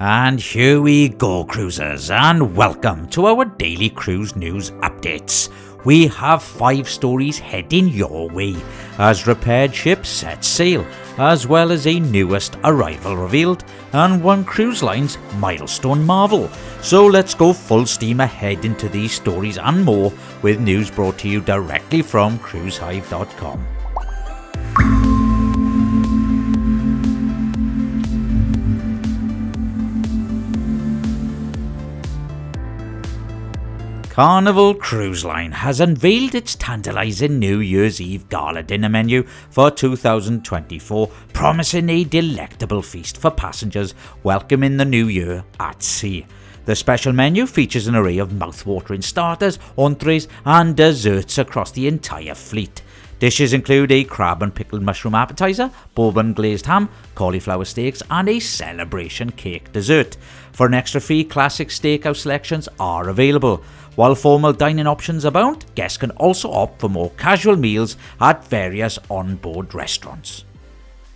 And here we go, cruisers, and welcome to our daily cruise news updates. We have 5 stories heading your way as repaired ships set sail, as well as a newest arrival revealed and one cruise line's Milestone marvel. So let's go full steam ahead into these stories and more with news brought to you directly from cruisehive.com. Carnival Cruise Line has unveiled its tantalising New Year's Eve gala dinner menu for 2024, promising a delectable feast for passengers welcoming the new year at sea. The special menu features an array of mouth-watering starters, entrees and desserts across the entire fleet. Dishes include a crab and pickled mushroom appetizer, bourbon glazed ham, cauliflower steaks and a celebration cake dessert. For an extra fee, classic steakhouse selections are available. While formal dining options abound, guests can also opt for more casual meals at various on-board restaurants.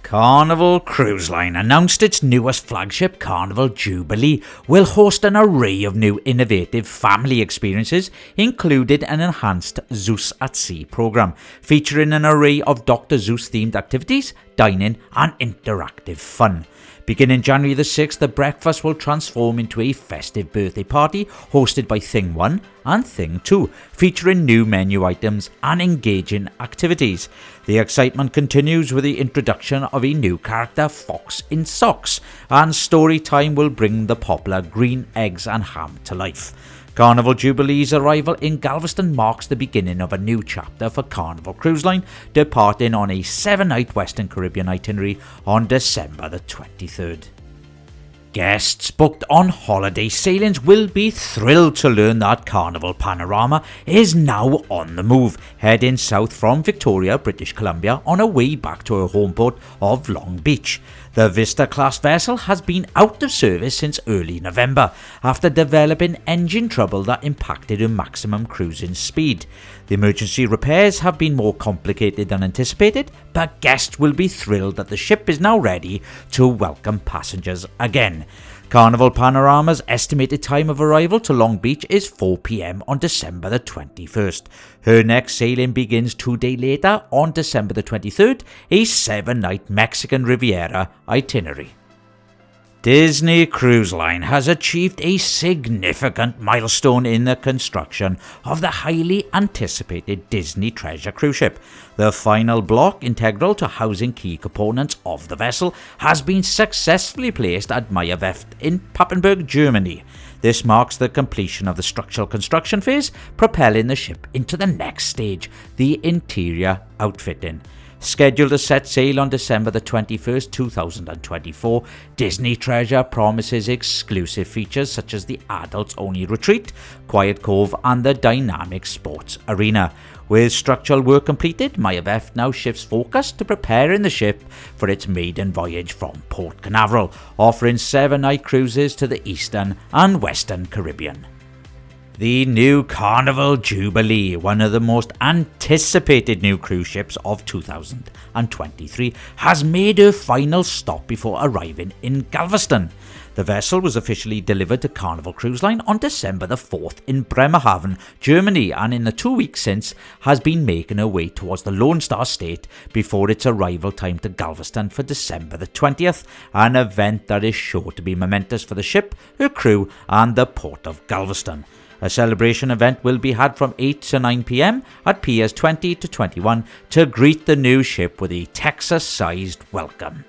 Carnival Cruise Line announced its newest flagship, Carnival Jubilee, will host an array of new innovative family experiences, including an enhanced Zeus at Sea programme, featuring an array of Dr. Zeus themed activities, dining and interactive fun. Beginning January the 6th, the breakfast will transform into a festive birthday party hosted by Thing 1 and Thing 2, featuring new menu items and engaging activities. The excitement continues with the introduction of a new character, Fox in Socks, and story time will bring the popular green eggs and ham to life. Carnival Jubilee's arrival in Galveston marks the beginning of a new chapter for Carnival Cruise Line, departing on a 7-night Western Caribbean itinerary on December the 23rd. Guests booked on holiday sailings will be thrilled to learn that Carnival Panorama is now on the move, heading south from Victoria, British Columbia on her way back to her home port of Long Beach. The Vista-class vessel has been out of service since early November after developing engine trouble that impacted her maximum cruising speed. The emergency repairs have been more complicated than anticipated, but guests will be thrilled that the ship is now ready to welcome passengers again. Carnival Panorama's estimated time of arrival to Long Beach is 4 p.m. on December the 21st. Her next sailing begins 2 days later on December the 23rd, a 7-night Mexican Riviera itinerary. Disney Cruise Line has achieved a significant milestone in the construction of the highly anticipated Disney Treasure cruise ship. The final block, integral to housing key components of the vessel, has been successfully placed at Meyer in Papenburg, Germany. This marks the completion of the structural construction phase, propelling the ship into the next stage, the interior outfitting. Scheduled to set sail on December the 21st, 2024, Disney Treasure promises exclusive features such as the adults-only retreat, Quiet Cove and the dynamic sports arena. With structural work completed, Meyer now shifts focus to preparing the ship for its maiden voyage from Port Canaveral, offering 7-night cruises to the Eastern and Western Caribbean. The new Carnival Jubilee, one of the most anticipated new cruise ships of 2023, has made her final stop before arriving in Galveston. The vessel was officially delivered to Carnival Cruise Line on December the 4th in Bremerhaven, Germany, and in the 2 weeks since has been making her way towards the Lone Star State before its arrival time to Galveston for December the 20th, an event that is sure to be momentous for the ship, her crew and the port of Galveston. A celebration event will be had from 8 to 9 p.m. at Piers 20 to 21 to greet the new ship with a Texas-sized welcome.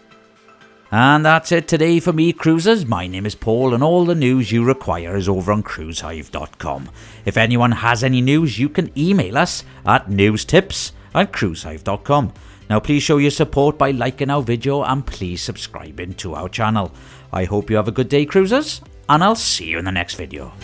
And that's it today for me, cruisers. My name is Paul and all the news you require is over on cruisehive.com. If anyone has any news, you can email us at newstips@cruisehive.com. Now please show your support by liking our video and please subscribing to our channel. I hope you have a good day, cruisers, and I'll see you in the next video.